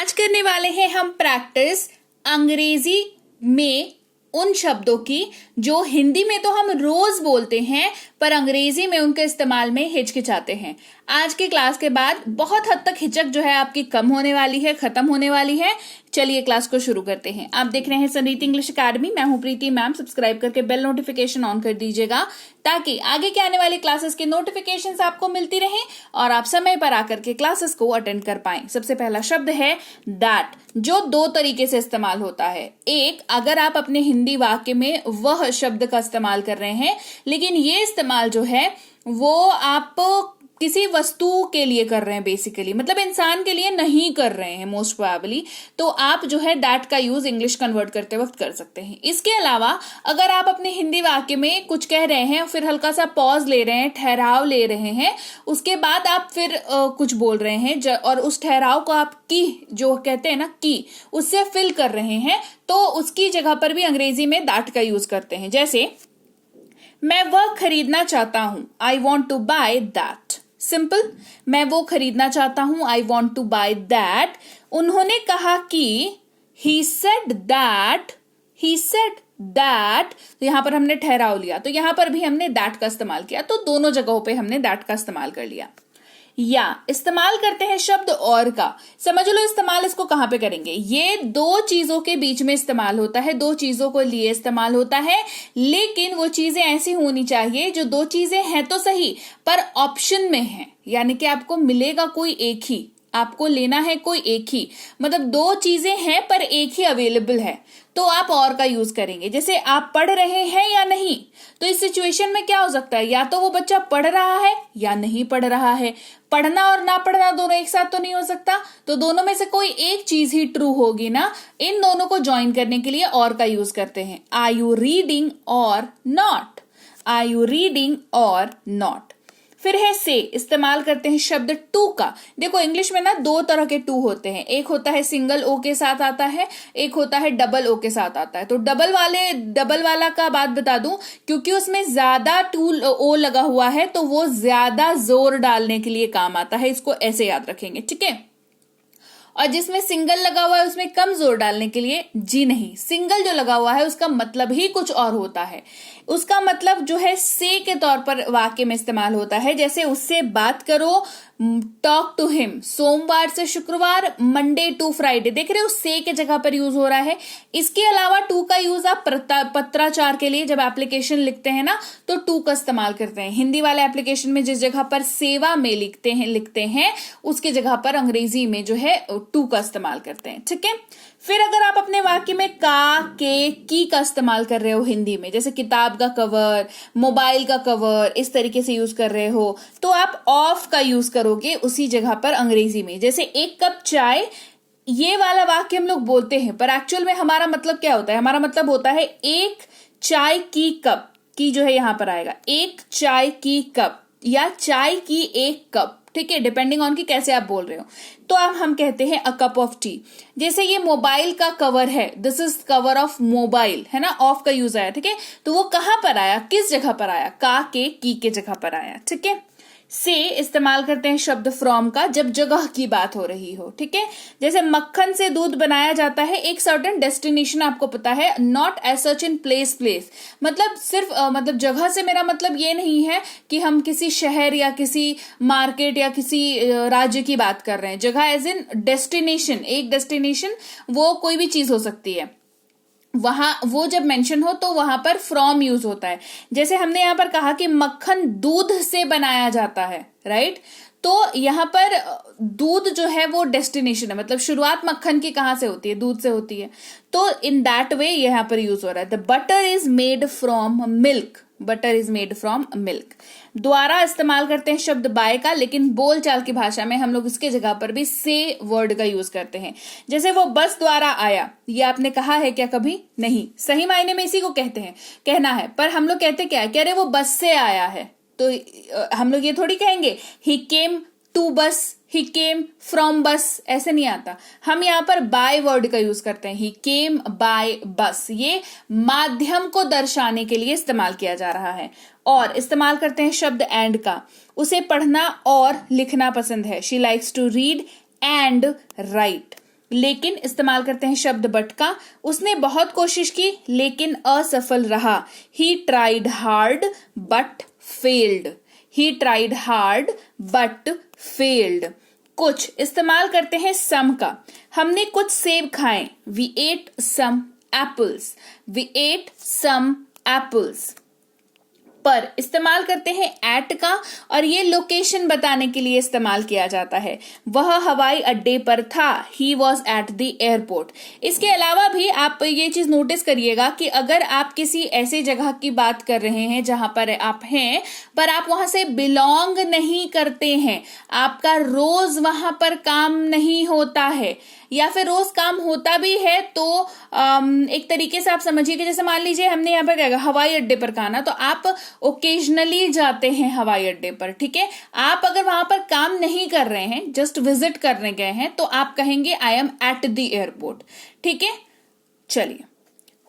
आज करने वाले हैं हम प्रैक्टिस अंग्रेजी में उन शब्दों की जो हिंदी में तो हम रोज बोलते हैं पर अंग्रेजी में उनके इस्तेमाल में हिचकिचाते हैं। आज की क्लास के बाद बहुत हद तक हिचक जो है आपकी कम होने वाली है, खत्म होने वाली है। चलिए क्लास को शुरू करते हैं। आप देख रहे हैं संरीति इंग्लिश अकेडमी। मैं हूं प्रीति मैम। सब्सक्राइब करके बेल नोटिफिकेशन ऑन कर दीजिएगा ताकि आगे के आने वाली क्लासेस की नोटिफिकेशंस आपको मिलती रहें और आप समय पर आकर के क्लासेस को अटेंड कर पाएं। सबसे पहला शब्द है दैट, जो दो तरीके से इस्तेमाल होता है। एक, अगर आप अपने हिंदी वाक्य में वह शब्द का इस्तेमाल कर रहे हैं, लेकिन ये इस्तेमाल जो है वो आप किसी वस्तु के लिए कर रहे हैं, बेसिकली मतलब इंसान के लिए नहीं कर रहे हैं मोस्ट प्रोबेबली, तो आप जो है दैट का यूज इंग्लिश कन्वर्ट करते वक्त कर सकते हैं। इसके अलावा अगर आप अपने हिंदी वाक्य में कुछ कह रहे हैं, फिर हल्का सा पॉज ले रहे हैं, ठहराव ले रहे हैं, उसके बाद आप फिर कुछ बोल रहे हैं और उस ठहराव को आप की जो कहते हैं ना की उससे फिल कर रहे हैं, तो उसकी जगह पर भी अंग्रेजी में दैट का यूज करते हैं। जैसे मैं वह खरीदना चाहता हूं, I want to buy that. Simple, मैं वो खरीदना चाहता हूं, I want to buy that. उन्होंने कहा कि he said that, he said that, तो यहां पर हमने ठहराव लिया, तो यहां पर भी हमने दैट का इस्तेमाल किया, तो दोनों जगहों पे हमने दैट का इस्तेमाल कर लिया। या इस्तेमाल करते हैं शब्द और का। समझ लो इस्तेमाल इसको कहां पे करेंगे। ये दो चीजों के बीच में इस्तेमाल होता है, दो चीजों को लिए इस्तेमाल होता है, लेकिन वो चीजें ऐसी होनी चाहिए जो दो चीजें हैं तो सही पर ऑप्शन में है, यानी कि आपको मिलेगा कोई एक ही, आपको लेना है कोई एक ही, मतलब दो चीजें हैं पर एक ही अवेलेबल है, तो आप और का यूज करेंगे। जैसे आप पढ़ रहे हैं या नहीं, तो इस सिचुएशन में क्या हो सकता है, या तो वो बच्चा पढ़ रहा है या नहीं पढ़ रहा है। पढ़ना और ना पढ़ना दोनों एक साथ तो नहीं हो सकता, तो दोनों में से कोई एक चीज ही ट्रू होगी ना। इन दोनों को ज्वाइन करने के लिए और का यूज करते हैं। आर यू रीडिंग और नॉट, आर यू रीडिंग और नॉट। फिर है से, इस्तेमाल करते हैं शब्द टू का। देखो इंग्लिश में ना दो तरह के टू होते हैं, एक होता है सिंगल ओ के साथ आता है, एक होता है डबल ओ के साथ आता है। तो डबल वाला का बात बता दूं, क्योंकि उसमें ज्यादा टू ओ लगा हुआ है तो वो ज्यादा जोर डालने के लिए काम आता है, इसको ऐसे याद रखेंगे, ठीक है। और जिसमें सिंगल लगा हुआ है उसमें कम जोर डालने के लिए जी नहीं, सिंगल जो लगा हुआ है उसका मतलब ही कुछ और होता है। उसका मतलब जो है से के तौर पर वाक्य में इस्तेमाल होता है। जैसे उससे बात करो, टॉक टू हिम, सोमवार से शुक्रवार, मंडे टू फ्राइडे। देख रहे हो से के जगह पर यूज हो रहा है। इसके अलावा टू का यूज आप पत्राचार के लिए जब एप्लीकेशन लिखते हैं ना तो टू का इस्तेमाल करते हैं। हिंदी वाले एप्लीकेशन में जिस जगह पर सेवा में लिखते हैं उसकी जगह पर अंग्रेजी में जो है टू का इस्तेमाल करते हैं, ठीक है। फिर अगर आप अपने वाक्य में का, के, की का इस्तेमाल कर रहे हो हिंदी में, जैसे किताब का कवर, मोबाइल का कवर, इस तरीके से यूज कर रहे हो, तो आप ऑफ का यूज करोगे उसी जगह पर अंग्रेजी में। जैसे एक कप चाय, ये वाला वाक्य हम लोग बोलते हैं पर एक्चुअल में हमारा मतलब क्या होता है, हमारा मतलब होता है एक चाय की कप, की जो है यहां पर आएगा, एक चाय की कप या चाय की एक कप, ठीक है, डिपेंडिंग ऑन कि कैसे आप बोल रहे हो। तो अब हम कहते हैं अ कप ऑफ टी। जैसे ये मोबाइल का कवर है, this is cover of mobile, है ना, ऑफ का यूज आया, ठीक है। तो वो कहां पर आया, किस जगह पर आया, का के की के जगह पर आया, ठीक है। से इस्तेमाल करते हैं शब्द फ्रॉम का जब जगह की बात हो रही हो, ठीक है। जैसे मक्खन से दूध बनाया जाता है, एक सर्टेन डेस्टिनेशन आपको पता है, not as such in place, मतलब सिर्फ मतलब जगह से मेरा मतलब ये नहीं है कि हम किसी शहर या किसी मार्केट या किसी राज्य की बात कर रहे हैं। जगह एज इन डेस्टिनेशन, एक डेस्टिनेशन, वो कोई भी चीज हो सकती है, वहां वो जब मेंशन हो तो वहां पर फ्रॉम यूज होता है। जैसे हमने यहां पर कहा कि मक्खन दूध से बनाया जाता है, राइट, तो यहां पर दूध जो है वो डेस्टिनेशन है, मतलब शुरुआत मक्खन की कहां से होती है, दूध से होती है, तो इन दैट वे यहां पर यूज हो रहा है। The butter is made from milk, butter is made from milk. द्वारा इस्तेमाल करते हैं शब्द बाय का, लेकिन बोलचाल की भाषा में हम लोग इसके जगह पर भी से वर्ड का यूज करते हैं। जैसे वो बस द्वारा आया, ये आपने कहा है क्या कभी? नहीं, सही मायने में इसी को कहते हैं, कहना है, पर हम लोग कहते क्या है, कह रहे वो बस से आया है, तो हम लोग ये थोड़ी कहेंगे ही केम टू बस, ही केम फ्रॉम बस, ऐसे नहीं आता। हम यहाँ पर बाय वर्ड का यूज करते हैं, ही केम बाय बस। ये माध्यम को दर्शाने के लिए इस्तेमाल किया जा रहा है। और इस्तेमाल करते हैं शब्द एंड का, उसे पढ़ना और लिखना पसंद है, she likes to read and write. लेकिन इस्तेमाल करते हैं शब्द बट का। उसने बहुत कोशिश की लेकिन असफल रहा। He tried hard but failed. He tried hard but failed. कुछ इस्तेमाल करते हैं सम का। हमने कुछ सेब खाए। We ate some apples. We ate some apples. पर इस्तेमाल करते हैं एट का, और ये लोकेशन बताने के लिए इस्तेमाल किया जाता है। वह हवाई अड्डे पर था। He was at the airport. इसके अलावा भी आप ये चीज नोटिस करिएगा कि अगर आप किसी ऐसी जगह की बात कर रहे हैं जहां पर आप हैं पर आप वहां से बिलोंग नहीं करते हैं, आपका रोज वहां पर काम नहीं होता है, या फिर रोज काम होता भी है तो एक तरीके से आप समझिए कि जैसे मान लीजिए हमने यहाँ पर क्या कहा, हवाई अड्डे पर कहा ना, तो आप ओकेजनली जाते हैं हवाई अड्डे पर, ठीक है। आप अगर वहां पर काम नहीं कर रहे हैं, जस्ट विजिट करने गए हैं, तो आप कहेंगे I am at the airport, ठीक है। चलिए,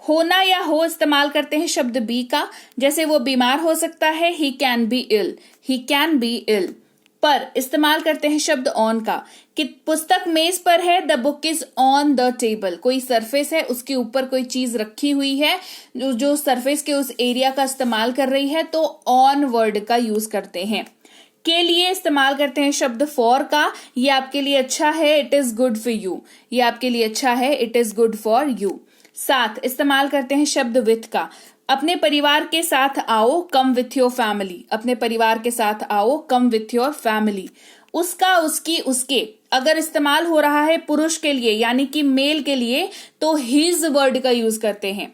होना या हो इस्तेमाल करते हैं शब्द बी का। जैसे वो बीमार हो सकता है, he can be ill. He can be ill. पर इस्तेमाल करते हैं शब्द ऑन का, कि पुस्तक मेज पर है, the book is on the table. कोई सरफेस है, उसके ऊपर कोई चीज रखी हुई है, जो सरफेस के उस एरिया का इस्तेमाल कर रही है, तो ऑन वर्ड का यूज करते हैं। के लिए इस्तेमाल करते हैं शब्द फॉर का। ये आपके लिए अच्छा है, it is good for you. ये आपके लिए अच्छा है, it is good for you. साथ इस्तेमाल करते हैं शब्द विथ का। अपने परिवार के साथ आओ, कम विथ योर फैमिली। अपने परिवार के साथ आओ, कम विथ योर फैमिली। उसका, उसकी, उसके अगर इस्तेमाल हो रहा है पुरुष के लिए यानी कि मेल के लिए, तो हिज वर्ड का यूज करते हैं।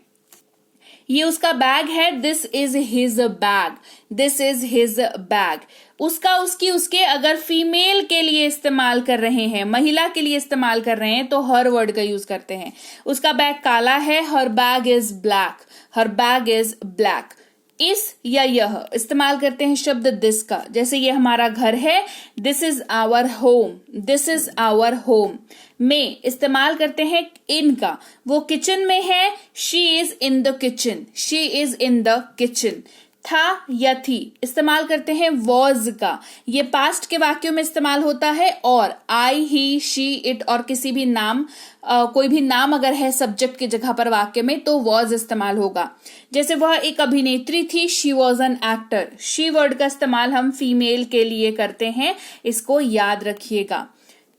ये उसका बैग है, this is his bag. This is his bag. उसका, उसकी, उसके अगर फीमेल के लिए इस्तेमाल कर रहे हैं, महिला के लिए इस्तेमाल कर रहे हैं, तो हर वर्ड का यूज करते हैं। उसका बैग काला है, her bag is black. Her bag is black. इस या यह इस्तेमाल करते हैं शब्द दिस का। जैसे ये हमारा घर है, this is our home. This is our home. में इस्तेमाल करते हैं इन का। वो किचन में है, she is in the kitchen. She is in the kitchen. था या थी इस्तेमाल करते हैं वॉज का। ये पास्ट के वाक्यों में इस्तेमाल होता है, और आई, ही, शी, इट और किसी भी नाम, कोई भी नाम अगर है सब्जेक्ट की जगह पर वाक्य में, तो वॉज इस्तेमाल होगा। जैसे वह एक अभिनेत्री थी, she was an actor. She word का इस्तेमाल हम फीमेल के लिए करते हैं, इसको याद रखिएगा।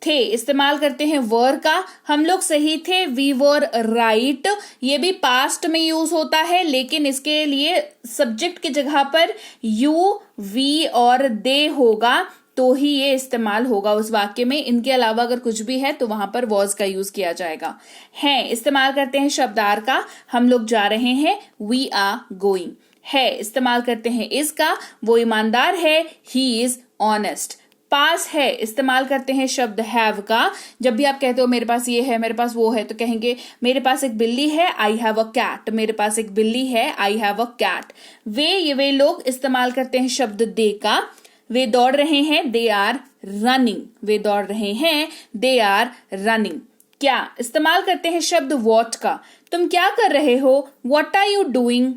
थे इस्तेमाल करते हैं वर का। हम लोग सही थे, वी वर राइट। ये भी पास्ट में यूज होता है, लेकिन इसके लिए सब्जेक्ट की जगह पर यू, वी और दे होगा, तो ही ये इस्तेमाल होगा उस वाक्य में। इनके अलावा अगर कुछ भी है तो वहां पर वॉज का यूज किया जाएगा। है इस्तेमाल करते हैं शब्द आर का। हम लोग जा रहे हैं, वी आर गोइंग। है इस्तेमाल करते हैं इज का। वो ईमानदार है, ही इज ऑनेस्ट। पास है इस्तेमाल करते हैं शब्द हैव का। जब भी आप कहते हो मेरे पास ये है, मेरे पास वो है, तो कहेंगे मेरे पास एक बिल्ली है, आई हैव अ कैट। मेरे पास एक बिल्ली है, आई हैव अ कैट। वे लोग इस्तेमाल करते हैं शब्द दे का। वे दौड़ रहे हैं, दे आर रनिंग। वे दौड़ रहे हैं, दे आर रनिंग। क्या इस्तेमाल करते हैं शब्द वॉट का। तुम क्या कर रहे हो, व्हाट आर यू डूइंग।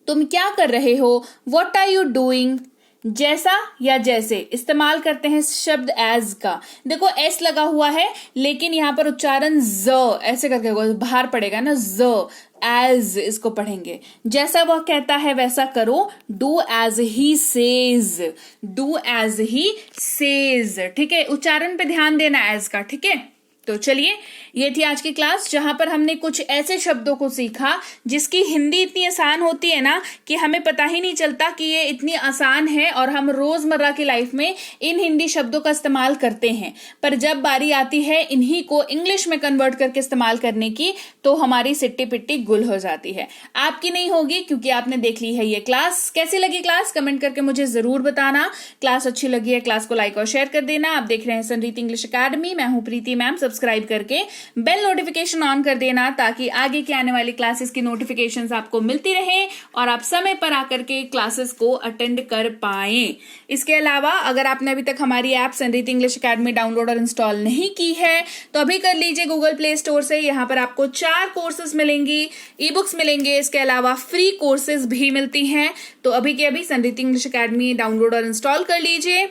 तुम क्या कर रहे हो, व्हाट आर यू डूइंग। जैसा या जैसे इस्तेमाल करते हैं शब्द एज का। देखो एस लगा हुआ है, लेकिन यहां पर उच्चारण ज ऐसे करके बाहर पड़ेगा ना, ज एज इसको पढ़ेंगे। जैसा वह कहता है वैसा करो, do as he says. Do as he says, ठीक है। उच्चारण पे ध्यान देना एज का, ठीक है। तो चलिए, ये थी आज की क्लास जहां पर हमने कुछ ऐसे शब्दों को सीखा जिसकी हिंदी इतनी आसान होती है ना कि हमें पता ही नहीं चलता कि ये इतनी आसान है, और हम रोजमर्रा की लाइफ में इन हिंदी शब्दों का इस्तेमाल करते हैं। पर जब बारी आती है इन्हीं को इंग्लिश में कन्वर्ट करके इस्तेमाल करने की, तो हमारी सिट्टी पिट्टी गुल हो जाती है। आपकी नहीं होगी, क्योंकि आपने देख ली है ये क्लास। कैसी लगी क्लास कमेंट करके मुझे जरूर बताना। क्लास अच्छी लगी है, क्लास को लाइक और शेयर कर देना। आप देख रहे हैं संरीत इंग्लिश अकेडमी, मैं हूं प्रीति मैम। सब्सक्राइब करके बेल नोटिफिकेशन ऑन कर देना, ताकि आगे की आने वाली क्लासेस की नोटिफिकेशंस आपको मिलती रहे और आप समय पर आकर के क्लासेस को अटेंड कर पाएं। इसके अलावा अगर आपने अभी तक हमारी ऐप संरीत इंग्लिश अकेडमी डाउनलोड और इंस्टॉल नहीं की है, तो अभी कर लीजिए गूगल प्ले स्टोर से। यहाँ पर आपको 4 कोर्सेज मिलेंगी, ई बुक्स मिलेंगे, इसके अलावा फ्री कोर्सेज भी मिलती हैं। तो अभी के अभी संरीत इंग्लिश अकेडमी डाउनलोड और इंस्टॉल कर लीजिए।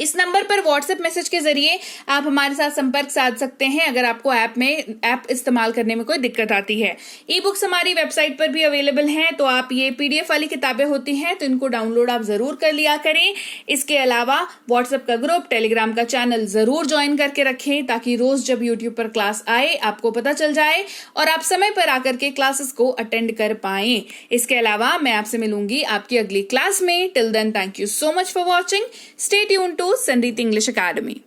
इस नंबर पर व्हाट्सएप मैसेज के जरिए आप हमारे साथ संपर्क साध सकते हैं अगर आपको ऐप इस्तेमाल करने में कोई दिक्कत आती है। ई बुक्स हमारी वेबसाइट पर भी अवेलेबल हैं, तो आप ये पीडीएफ वाली किताबें होती हैं तो इनको डाउनलोड आप जरूर कर लिया करें। इसके अलावा व्हाट्सएप का ग्रुप, टेलीग्राम का चैनल जरूर ज्वाइन करके रखें ताकि रोज जब यूट्यूब पर क्लास आए आपको पता चल जाए और आप समय पर आकर के क्लासेस को अटेंड कर पाएं। इसके अलावा मैं आपसे मिलूंगी आपकी अगली क्लास में। Till then, thank you so much for watching. Stay tuned to Sandeep English Academy.